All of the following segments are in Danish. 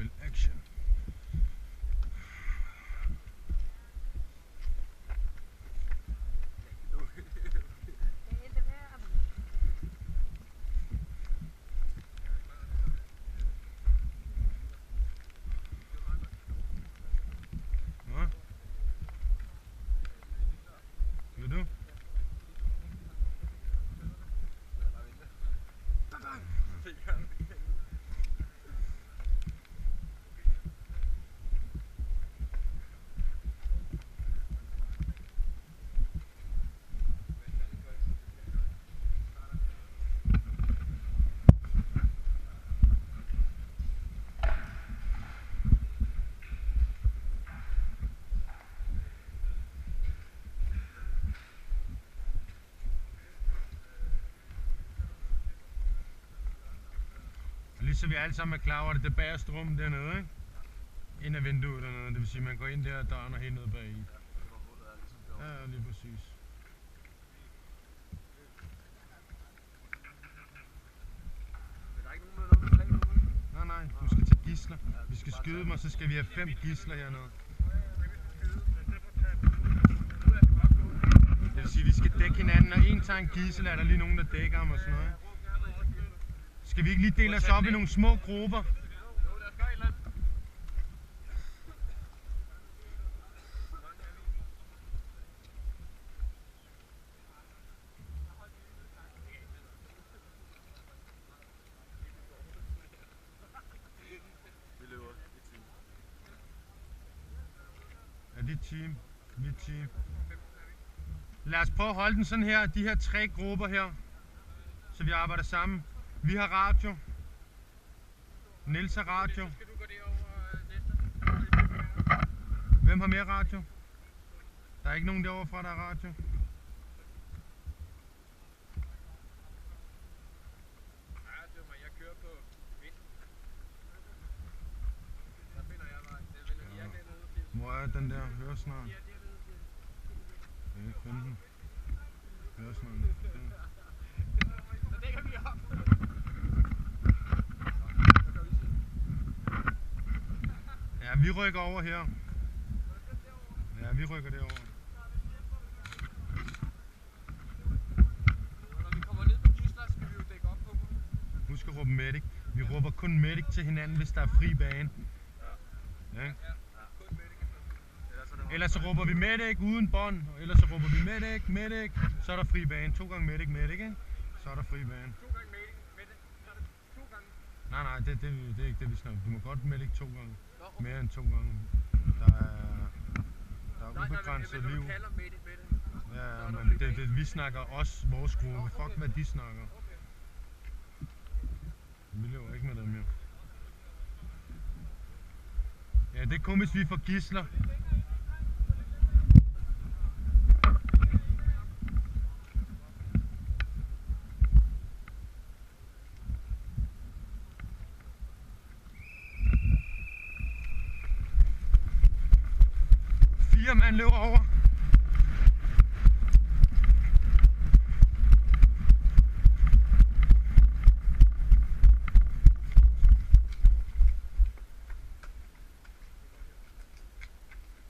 spil action. Vil du? Lige så vi alle sammen er klar over det bagerste rum dernede, ikke? Ind ad vinduet dernede, det vil sige, at man går ind der, og døren er helt nede bag i. Ja, lige præcis. Nej, du skal tage gidsler. Vi skal skyde dem, og så skal vi have 5 gidsler hernede. Det vil sige, at vi skal dække hinanden. Når en tager en gidsel, er der lige nogen, der dækker ham og sådan noget. Skal vi ikke lige dele os op i nogle små grupper? Ja, det er team. Vi er team. Lad os prøve at holde den sådan her, de her 3 grupper her, så vi arbejder sammen. Vi har radio. Niels har radio. Hvem har mere radio? Der er ikke nogen derovre fra, der har radio. Jeg kører på midten. Der finder jeg vej. Det er vel lige dernede. Hvor er den der? Hør snart. Jeg kan ikke finde den. Hør snart. Så dækker vi op. Ja, vi rykker over her. Ja, vi rykker derover. Når vi kommer ned på gidsler, skal vi jo dække op på dem. Husk at råbe medic. Vi råber kun medic til hinanden, hvis der er fri bane. Ja. Kun medic. Ellers så råber vi medic uden bånd. Ellers så råber vi medic, medic. Så er der fri bane. 2 gange medic, medic, ikke? Så er der fri bane. 2 gange medic. Så er det 2 gange. Nej, det er ikke det, vi snakker. Du må godt medic 2 gange. Mere end 2 gange. Der er ubegrænset liv. Ja, men det vi snakker også vores gruppe. Fuck hvad de snakker. Vi lever ikke med dem jo. Ja, det er kun hvis vi får gidsler. Man løber over.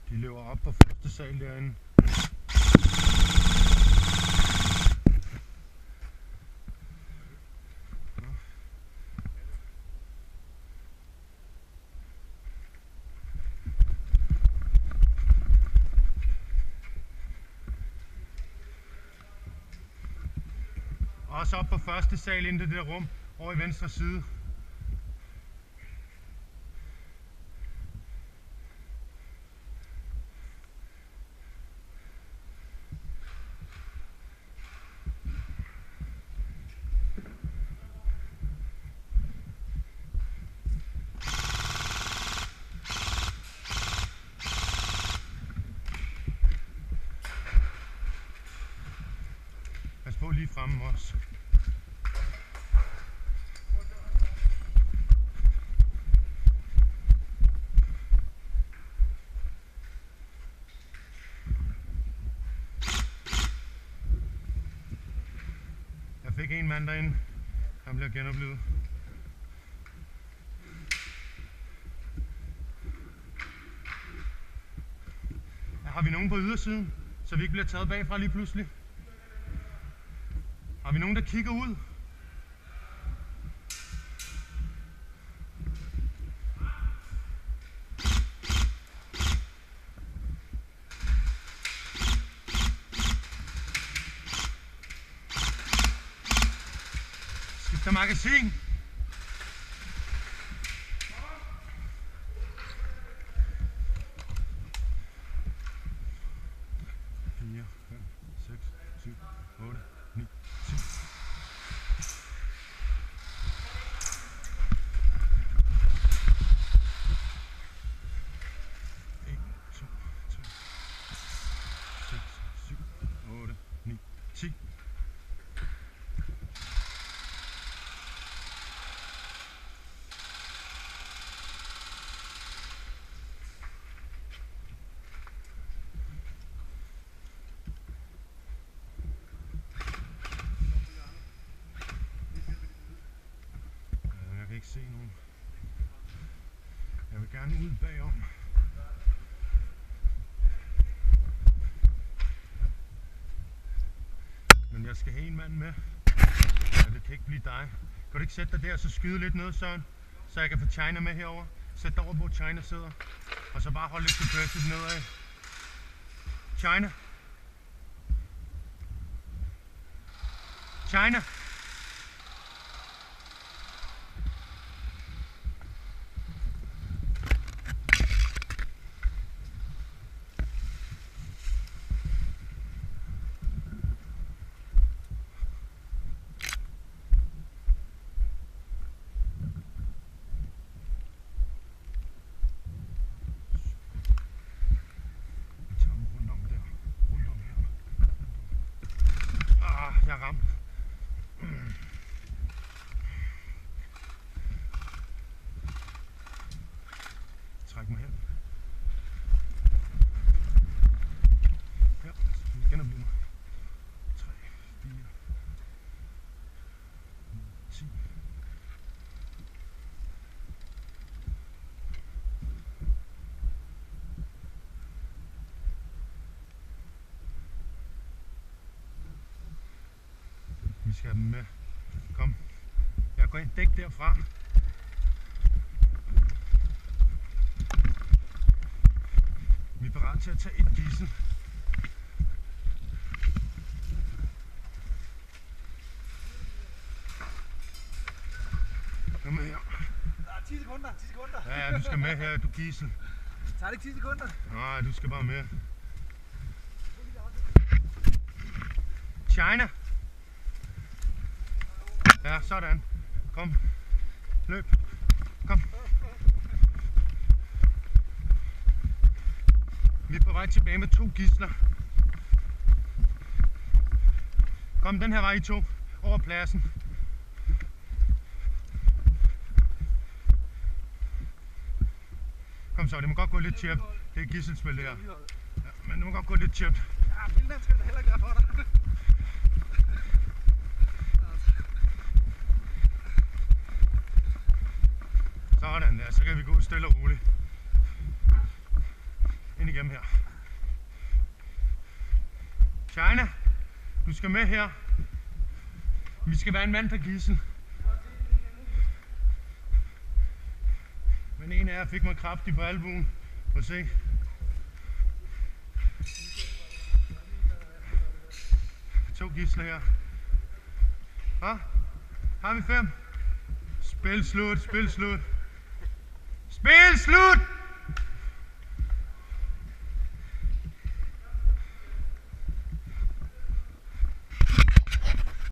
De løber op på første sal derinde. Også op på første sal ind i det der rum over i venstre side. Pas på lige fremme også. Jeg fik en mand derinde. Han bliver genoplevet. Har vi nogen på ydersiden, så vi ikke bliver taget bagfra lige pludselig? Har vi nogen, der kigger ud? Skifter magasin. Ikke se nogen. Jeg vil gerne ud bagom. Men jeg skal have en mand med. Ja, det kan ikke blive dig. Kan du ikke sætte dig der og så skyde lidt ned, Søren? Så jeg kan få China med herover. Sæt dig over, hvor China sidder. Og så bare hold lidt suppressive nedad. China. China. Jeg er ramt. Træk mig hen. Ja, genopliv mig. 3, 4, 10. Vi skal have dem med. Kom. Jeg går ind dæk derfra. Vi er parat til at tage et gidsel. Kom med her. Der er 10 sekunder. 10 sekunder. Ja, du skal med her, du gidsel. Tager det ikke 10 sekunder? Nej, du skal bare med. China. Ja, sådan. Kom. Løb. Kom. Vi er på vej tilbage med 2 gidsler. Kom den her vej, I 2. Over pladsen. Kom så, det må godt gå lidt tjept. Det er gisselspil det her. Ja, men det må godt gå lidt tjept. Ja, bilden skal det heller gøre for dig. Sådan der, så kan vi gå stille og roligt. Ind igennem her. China, du skal med her. Vi skal være en mand per gidsel. Men en af jer fik mig kraftigt på albuen. Prøv at se. To gidsler her. Hva? Har vi 5? Spil slut, spil slut. Spil slut!